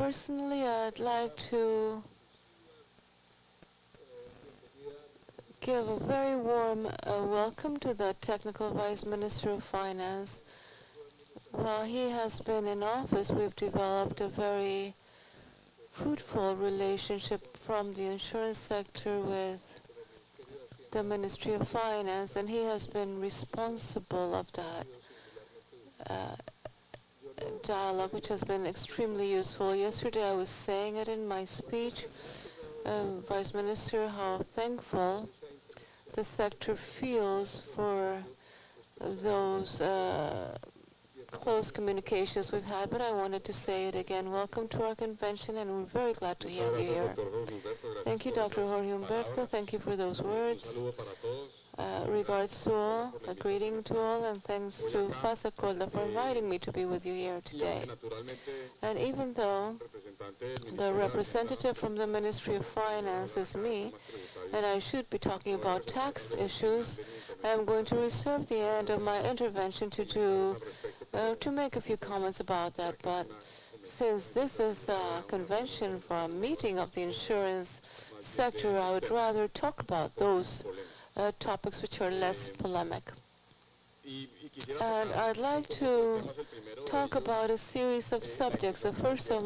Personally, I'd like to give a very warm welcome to the Technical Vice Minister of Finance. While he has been in office, we've developed a very fruitful relationship from the insurance sector with the Ministry of Finance, and he has been responsible of that dialogue, which has been extremely useful. Yesterday I was saying it in my speech, Vice Minister, how thankful the sector feels for those close communications we've had, but I wanted to say it again. Welcome to our convention, and we're very glad to have you here. Thank you, Dr. Jorge Humberto. Thank you for those words. Regards to all, a greeting to all, and thanks to FASA Colda for inviting me to be with you here today. And even though the representative from the Ministry of Finance is me, and I should be talking about tax issues, I'm going to reserve the end of my intervention to make a few comments about that. But since this is a convention for a meeting of the insurance sector, I would rather talk about those topics which are less polemic. And I'd like to talk about a series of subjects. The first of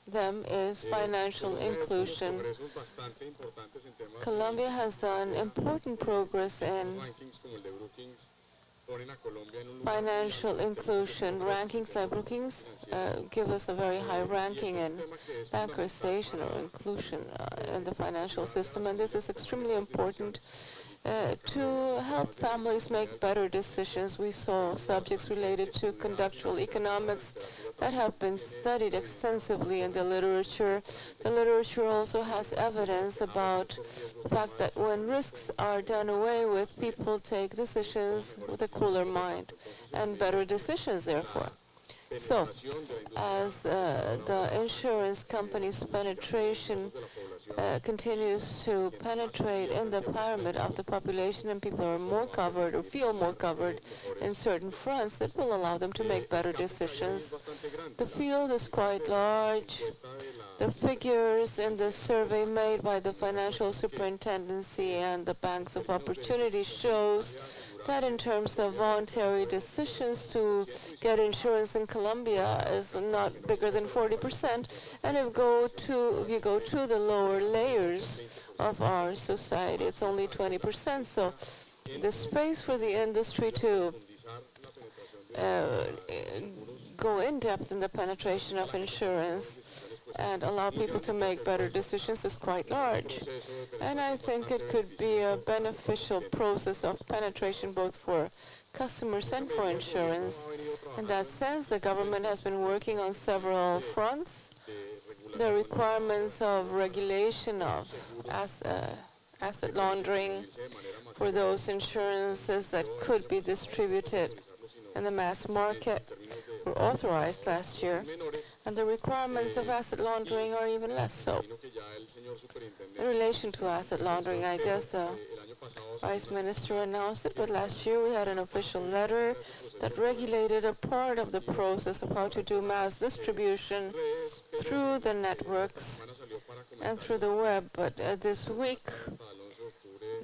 them is financial inclusion. Colombia has done important progress in financial inclusion. Rankings like Brookings give us a very high ranking in bankerization or inclusion in the financial system, and this is extremely important to help families make better decisions. We saw subjects related to conductual economics that have been studied extensively in the literature. The literature also has evidence about the fact that when risks are done away with, people take decisions with a cooler mind and better decisions, therefore. So, as the insurance company's penetration continues to penetrate in the pyramid of the population, and people are more covered or feel more covered in certain fronts, that will allow them to make better decisions. The field is quite large. The figures in the survey made by the Financial Superintendency and the Banks of Opportunity shows that in terms of voluntary decisions to get insurance in Colombia is not bigger than 40%. And if you go to the lower layers of our society, it's only 20%. So the space for the industry to go in depth in the penetration of insurance and allow people to make better decisions is quite large. And I think it could be a beneficial process of penetration both for customers and for insurance. In that sense, the government has been working on several fronts. The requirements of regulation of asset laundering for those insurances that could be distributed in the mass market were authorized last year, and the requirements of asset laundering are even less so. In relation to asset laundering, I guess the Vice Minister announced it, but last year we had an official letter that regulated a part of the process of how to do mass distribution through the networks and through the web. But this week,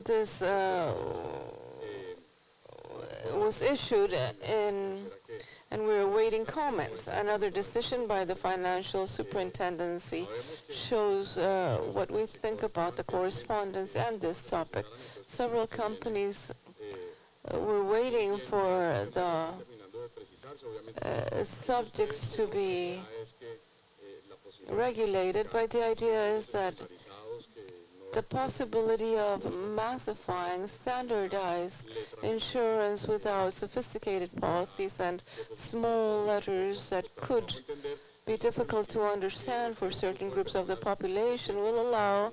this was issued and we're awaiting comments. Another decision by the Financial Superintendency shows what we think about the correspondence and this topic. Several companies were waiting for the subjects to be regulated, but the idea is that the possibility of massifying standardized insurance without sophisticated policies and small letters that could be difficult to understand for certain groups of the population will allow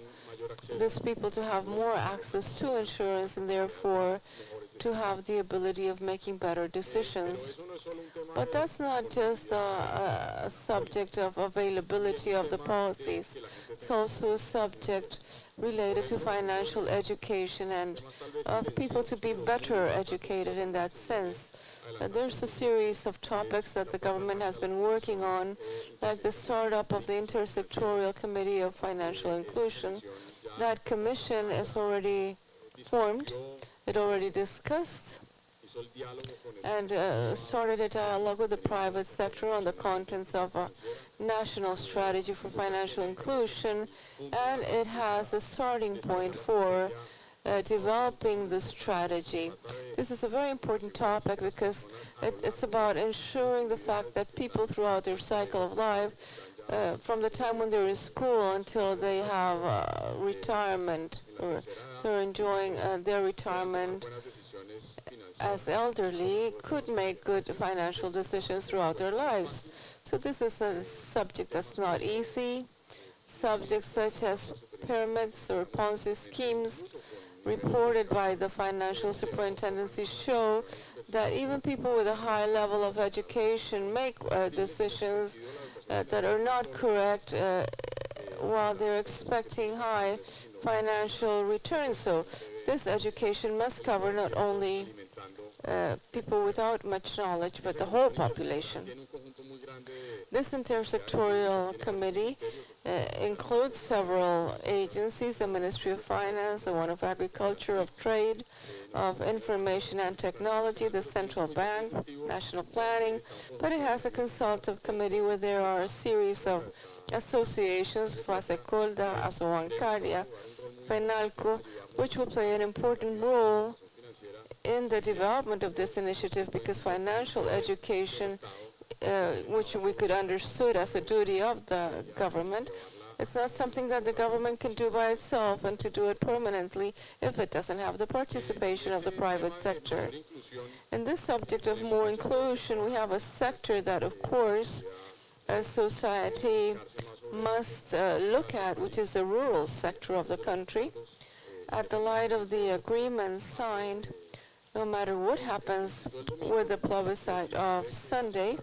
these people to have more access to insurance and therefore to have the ability of making better decisions. But that's not just a subject of availability of the policies. It's also a subject related to financial education and of people to be better educated in that sense. There's a series of topics that the government has been working on, like the startup of the Intersectorial Committee of Financial Inclusion. That commission is already formed. It already discussed and started a dialogue with the private sector on the contents of a national strategy for financial inclusion, and it has a starting point for developing the strategy. This is a very important topic because it's about ensuring the fact that people throughout their cycle of life, from the time when they're in school until they have retirement, or they're enjoying their retirement as elderly, could make good financial decisions throughout their lives. So this is a subject that's not easy. Subjects such as pyramids or Ponzi schemes reported by the financial superintendency show that even people with a high level of education make decisions that are not correct while they're expecting high financial returns. So this education must cover not only people without much knowledge, but the whole population. This intersectorial committee includes several agencies: the Ministry of Finance, the one of Agriculture, of Trade, of Information and Technology, the Central Bank, National Planning, but it has a consultative committee where there are a series of associations, Fasecolda, Asobancaria, FENALCO, which will play an important role in the development of this initiative, because financial education, which we could understood as a duty of the government, it's not something that the government can do by itself and to do it permanently if it doesn't have the participation of the private sector. In this subject of more inclusion, we have a sector that, of course, as society must look at, which is the rural sector of the country. At the light of the agreements signed, no matter what happens with the plebiscite of Sunday,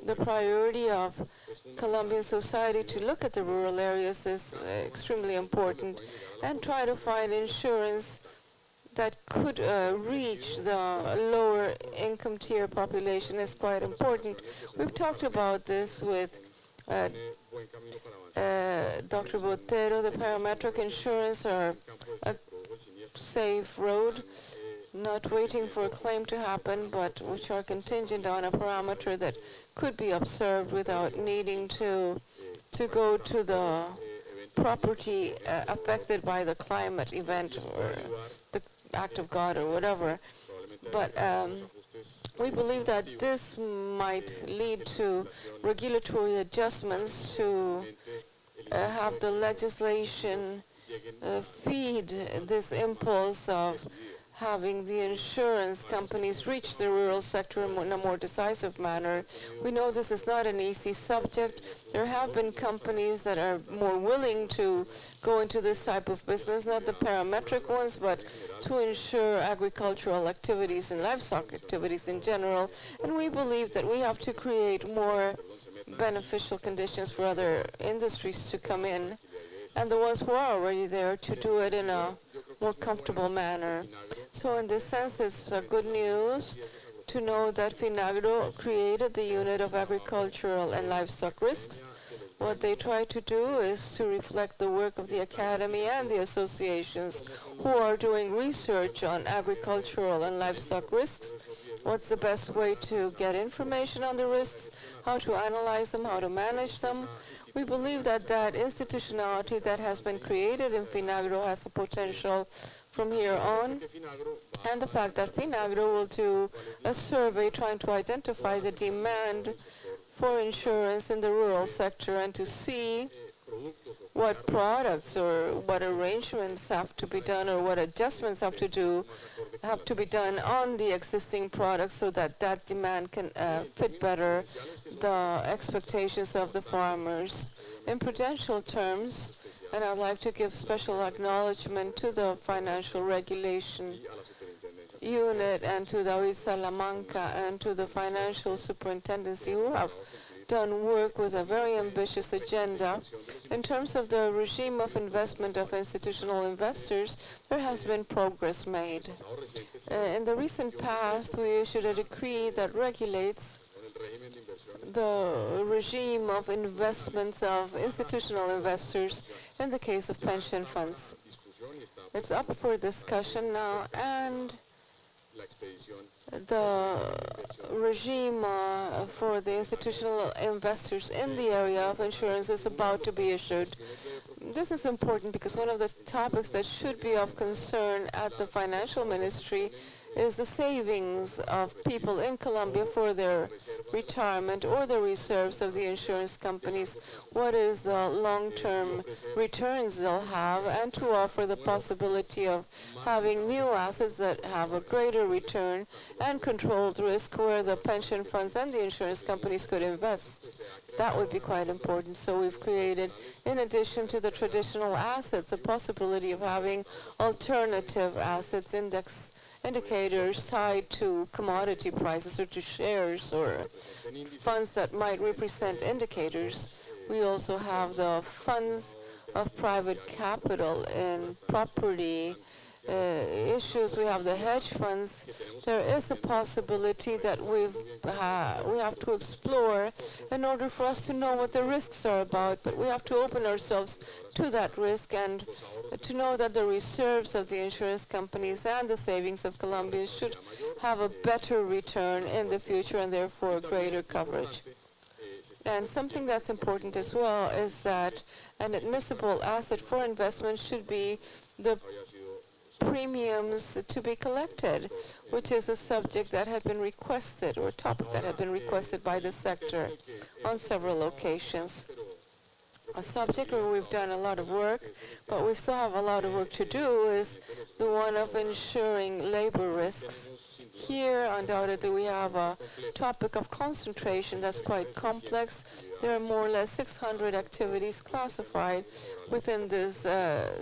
the priority of Colombian society to look at the rural areas is extremely important, and try to find insurance that could reach the lower income tier population is quite important. We've talked about this with Dr. Botero. The parametric insurance are a safe road, not waiting for a claim to happen, but which are contingent on a parameter that could be observed without needing to go to the property affected by the climate event or the act of God or whatever. But we believe that this might lead to regulatory adjustments to have the legislation feed this impulse of having the insurance companies reach the rural sector in a more decisive manner. We know this is not an easy subject. There have been companies that are more willing to go into this type of business, not the parametric ones, but to insure agricultural activities and livestock activities in general. And we believe that we have to create more beneficial conditions for other industries to come in, and the ones who are already there to do it in a more comfortable manner. So in this sense, it's good news to know that FINAGRO created the unit of agricultural and livestock risks. What they try to do is to reflect the work of the academy and the associations who are doing research on agricultural and livestock risks. What's the best way to get information on the risks, how to analyze them, how to manage them. We believe that that institutionality that has been created in FINAGRO has the potential from here on, and the fact that FINAGRO will do a survey trying to identify the demand for insurance in the rural sector and to see what products or what arrangements have to be done or what adjustments have to be done on the existing products so that that demand can fit better the expectations of the farmers. In prudential terms, and I'd like to give special acknowledgement to the financial regulation unit and to David Salamanca and to the financial superintendency who have done work with a very ambitious agenda. In terms of the regime of investment of institutional investors, there has been progress made. In the recent past, we issued a decree that regulates the regime of investments of institutional investors in the case of pension funds. It's up for discussion now, and the regime for the institutional investors in the area of insurance is about to be issued. This is important because one of the topics that should be of concern at the financial ministry is the savings of people in Colombia for their retirement or the reserves of the insurance companies. What is the long-term returns they'll have, and to offer the possibility of having new assets that have a greater return and controlled risk where the pension funds and the insurance companies could invest. That would be quite important. So we've created, in addition to the traditional assets, a possibility of having alternative assets indicators tied to commodity prices or to shares or funds that might represent indicators. We also have the funds of private capital in property issues. We have the hedge funds. There is a possibility that we have to explore in order for us to know what the risks are about, but we have to open ourselves to that risk and to know that the reserves of the insurance companies and the savings of Colombians should have a better return in the future and therefore greater coverage. And something that's important as well is that an admissible asset for investment should be the premiums to be collected, which is a subject that had been requested, or a topic that had been requested by the sector on several occasions. A subject where we've done a lot of work, but we still have a lot of work to do, is the one of ensuring labor risks. Here, undoubtedly, we have a topic of concentration that's quite complex. There are more or less 600 activities classified within this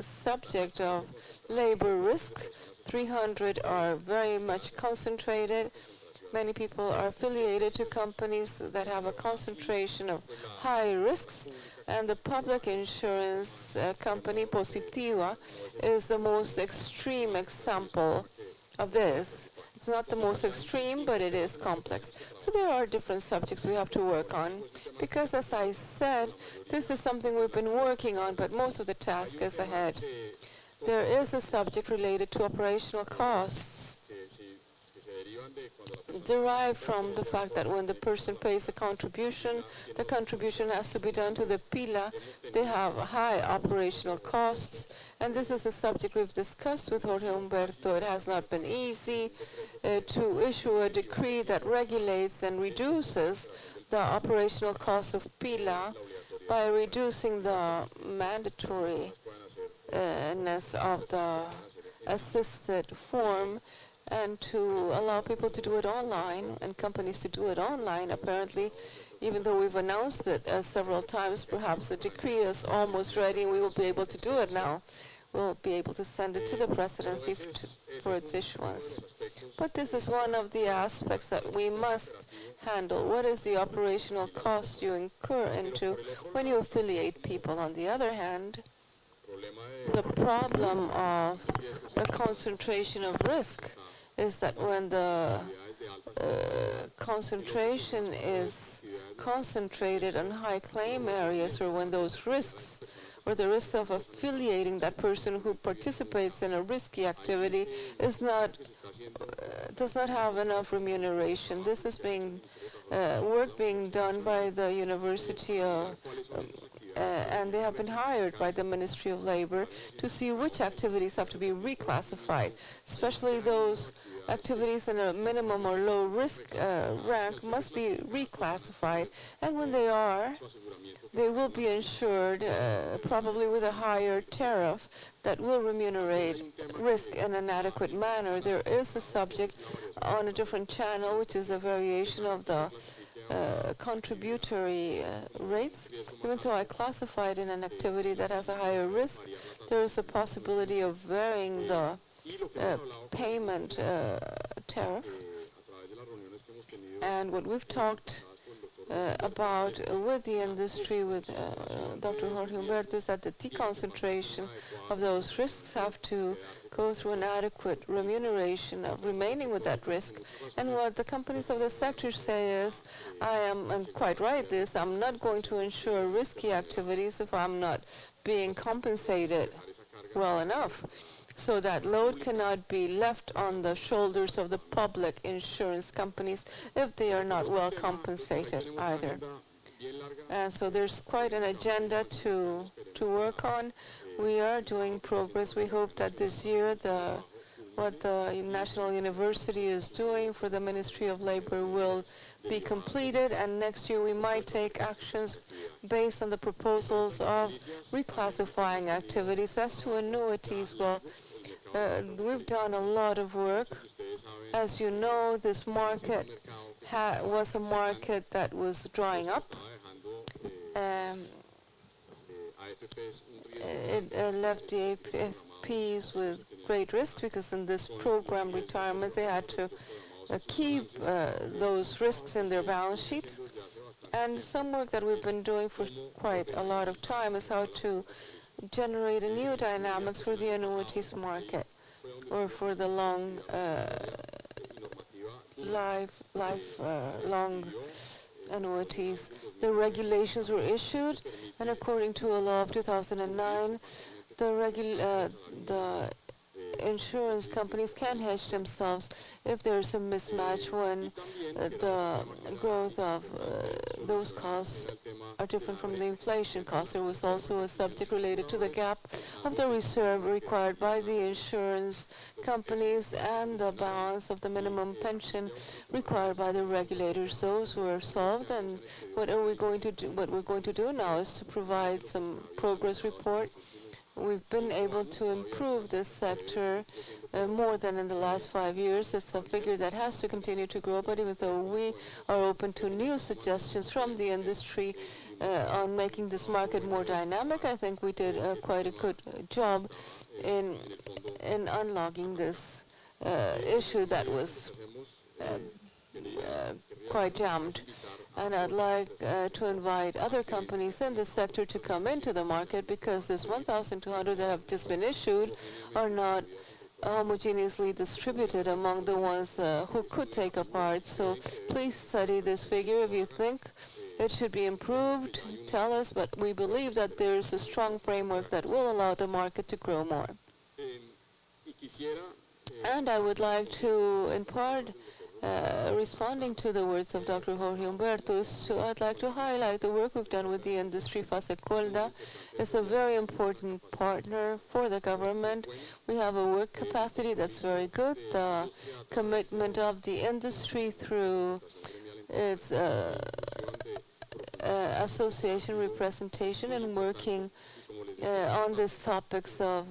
subject of labor risk. 300 are very much concentrated. Many people are affiliated to companies that have a concentration of high risks, and the public insurance company, Positiva, is the most extreme example of this. It's not the most extreme, but it is complex. So there are different subjects we have to work on, because as I said, this is something we've been working on, but most of the task is ahead. There is a subject related to operational costs derived from the fact that when the person pays a contribution, the contribution has to be done to the PILA. They have high operational costs, and this is a subject we've discussed with Jorge Humberto. It has not been easy to issue a decree that regulates and reduces the operational costs of PILA by reducing the mandatoriness of the assisted form, and to allow people to do it online and companies to do it online. Apparently, even though we've announced it several times, perhaps the decree is almost ready and we will be able to do it now. We'll be able to send it to the presidency for its issuance. But this is one of the aspects that we must handle. What is the operational cost you incur into when you affiliate people? On the other hand, the problem of the concentration of risk is that when the concentration is concentrated on high claim areas, or when those risks, or the risk of affiliating that person who participates in a risky activity does not have enough remuneration. This is work being done by the university and they have been hired by the Ministry of Labor to see which activities have to be reclassified, especially those activities in a minimum or low risk rank must be reclassified, and when they are, they will be insured probably with a higher tariff that will remunerate risk in an adequate manner. There is a subject on a different channel, which is a variation of the contributory rates. Even though I classified in an activity that has a higher risk, there is a possibility of varying the payment tariff. And what we've talked about with the industry, with Dr. Jorge Humberto, is that the deconcentration of those risks have to go through an adequate remuneration of remaining with that risk. And what the companies of the sector say is, and quite right this, I'm not going to insure risky activities if I'm not being compensated well enough. So that load cannot be left on the shoulders of the public insurance companies if they are not well compensated either. And so there's quite an agenda to work on. We are doing progress. We hope that this year what the National University is doing for the Ministry of Labor will be completed, and next year we might take actions based on the proposals of reclassifying activities. As to annuities, well, we've done a lot of work. As you know, this market was a market that was drying up. It left the AFPs with great risk because in this program retirements they had to keep those risks in their balance sheets. And some work that we've been doing for quite a lot of time is how to generate a new dynamics for the annuities market, or for the long long annuities. The regulations were issued, and according to a law of 2009, the insurance companies can hedge themselves if there's a mismatch when the growth of those costs are different from the inflation costs. There was also a subject related to the gap of the reserve required by the insurance companies and the balance of the minimum pension required by the regulators. Those were solved, and what we're going to do now is to provide some progress report. We've been able to improve this sector more than in the last 5 years. It's a figure that has to continue to grow, but even though we are open to new suggestions from the industry on making this market more dynamic, I think we did quite a good job in unlocking this issue that was quite jammed. And I'd like to invite other companies in the sector to come into the market, because this 1,200 that have just been issued are not homogeneously distributed among the ones who could take a part. So please study this figure. If you think it should be improved, tell us, but we believe that there's a strong framework that will allow the market to grow more. And I would like to, in part, responding to the words of Dr. Jorge Humberto, I'd like to highlight the work we've done with the industry. Fasecolda is a very important partner for the government. We have a work capacity that's very good. The commitment of the industry through its association representation and working on these topics of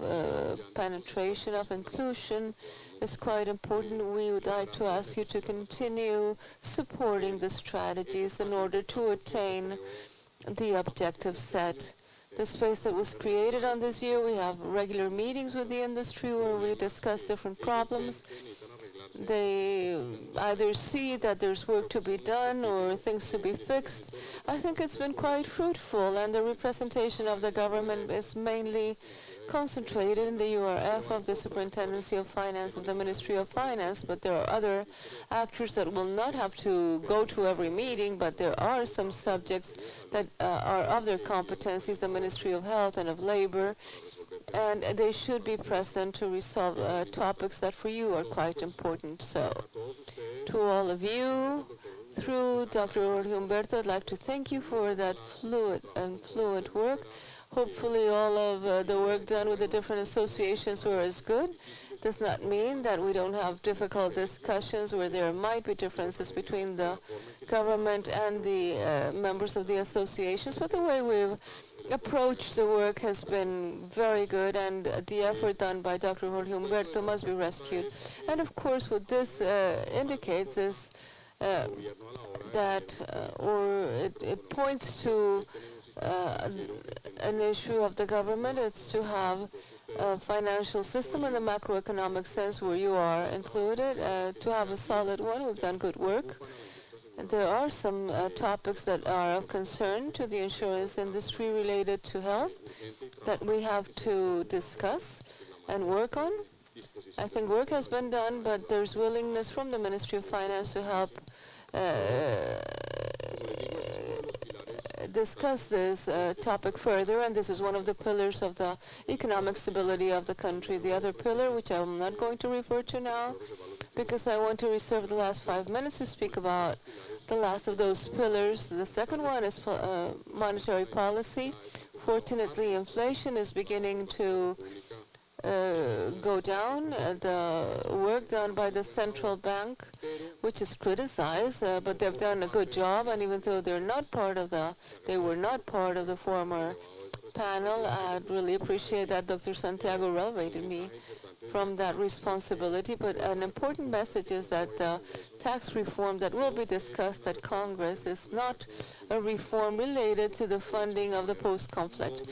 penetration, of inclusion, is quite important. We would like to ask you to continue supporting the strategies in order to attain the objectives set. The space that was created on this year, we have regular meetings with the industry where we discuss different problems. They either see that there's work to be done or things to be fixed. I think it's been quite fruitful, and the representation of the government is mainly concentrated in the URF of the Superintendency of Finance of the Ministry of Finance, but there are other actors that will not have to go to every meeting, but there are some subjects that are of their competencies, the Ministry of Health and of Labor, and they should be present to resolve topics that for you are quite important. So, to all of you, through Dr. Jorge Humberto, I'd like to thank you for that fluid work. Hopefully all of the work done with the different associations were as good. Does not mean that we don't have difficult discussions where there might be differences between the government and the members of the associations, but the way we've approached the work has been very good, and the effort done by Dr. Jorge Humberto must be rescued. And of course what this indicates is that, or it points to an issue of the government. It's to have a financial system in the macroeconomic sense where you are included, to have a solid one. We've done good work. There are some topics that are of concern to the insurance industry related to health that we have to discuss and work on. I think work has been done, but there's willingness from the Ministry of Finance to help discuss this topic further, and this is one of the pillars of the economic stability of the country. The other pillar, which I'm not going to refer to now, because I want to reserve the last 5 minutes to speak about the last of those pillars. The second one is monetary policy. Fortunately, inflation is beginning to go down. The work done by the central bank, which is criticized, but they've done a good job, and even though they were not part of the former panel, I'd really appreciate that Dr. Santiago relegated me from that responsibility. But an important message is that the tax reform that will be discussed at Congress is not a reform related to the funding of the post-conflict.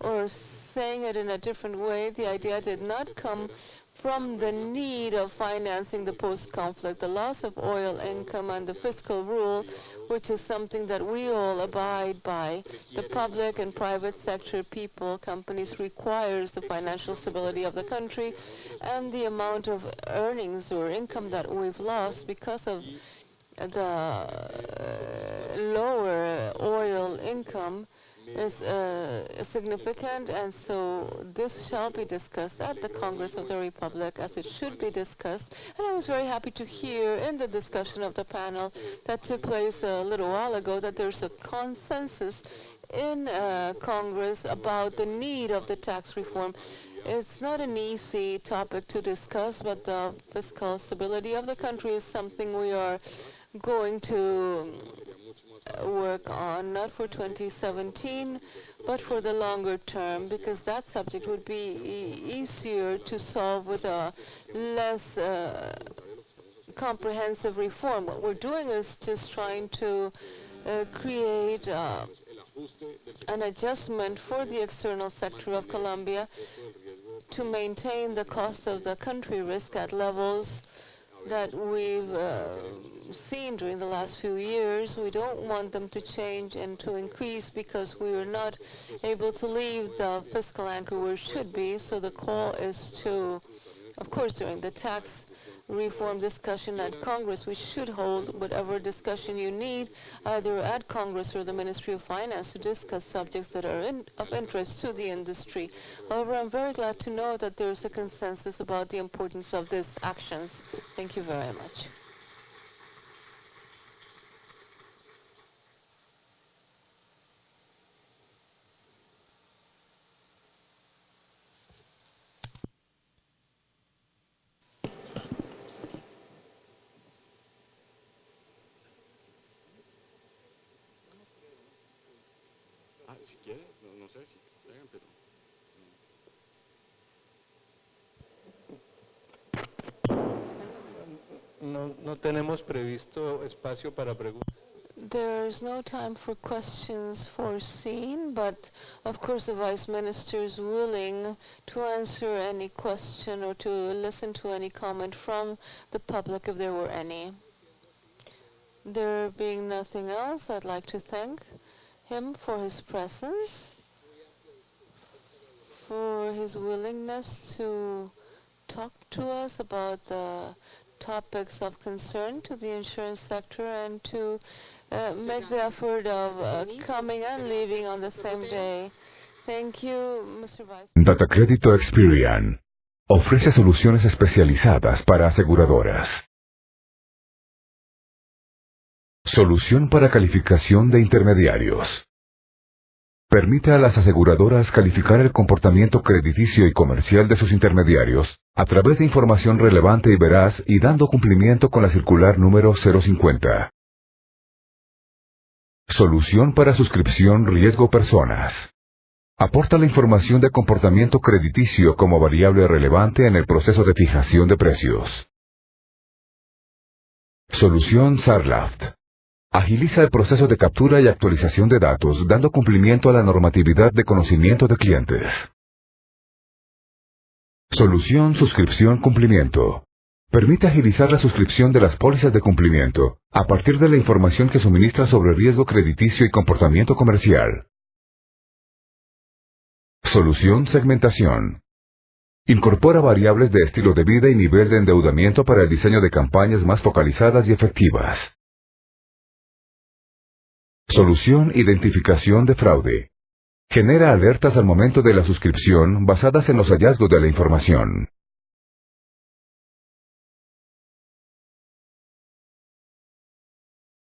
Or saying it in a different way, the idea did not come from the need of financing the post-conflict, the loss of oil income and the fiscal rule, which is something that we all abide by. The public and private sector, people, companies, requires the financial stability of the country, and the amount of earnings or income that we've lost because of the lower oil income is significant, and so this shall be discussed at the Congress of the Republic, as it should be discussed. And I was very happy to hear in the discussion of the panel that took place a little while ago that there's a consensus in Congress about the need of the tax reform. It's not an easy topic to discuss, but the fiscal stability of the country is something we are going to work on, not for 2017, but for the longer term, because that subject would be easier to solve with a less comprehensive reform. What we're doing is just trying to create an adjustment for the external sector of Colombia to maintain the cost of the country risk at levels that we've seen during the last few years. We don't want them to change and to increase because we were not able to leave the fiscal anchor where it should be. So the call is to, of course, during the tax reform discussion at Congress, we should hold whatever discussion you need, either at Congress or the Ministry of Finance, to discuss subjects that are of interest to the industry. However, I'm very glad to know that there's a consensus about the importance of these actions. Thank you very much. No tenemos previsto espacio para preguntas. There's no time for questions foreseen, but of course the Vice Minister is willing to answer any question or to listen to any comment from the public if there were any. There being nothing else, I'd like to thank him for his presence, for his willingness to talk to us about the topics of concern to the insurance sector and to make the effort of coming and leaving on the same day. Thank you, Mr. Vice. Data Crédito Experian ofrece soluciones especializadas para aseguradoras. Solución para calificación de intermediarios. Permite a las aseguradoras calificar el comportamiento crediticio y comercial de sus intermediarios a través de información relevante y veraz y dando cumplimiento con la circular número 050. Solución para suscripción riesgo personas. Aporta la información de comportamiento crediticio como variable relevante en el proceso de fijación de precios. Solución Sarlaft. Agiliza el proceso de captura y actualización de datos, dando cumplimiento a la normatividad de conocimiento de clientes. Solución Suscripción Cumplimiento. Permite agilizar la suscripción de las pólizas de cumplimiento, a partir de la información que suministra sobre riesgo crediticio y comportamiento comercial. Solución Segmentación. Incorpora variables de estilo de vida y nivel de endeudamiento para el diseño de campañas más focalizadas y efectivas. Solución Identificación de fraude. Genera alertas al momento de la suscripción basadas en los hallazgos de la información.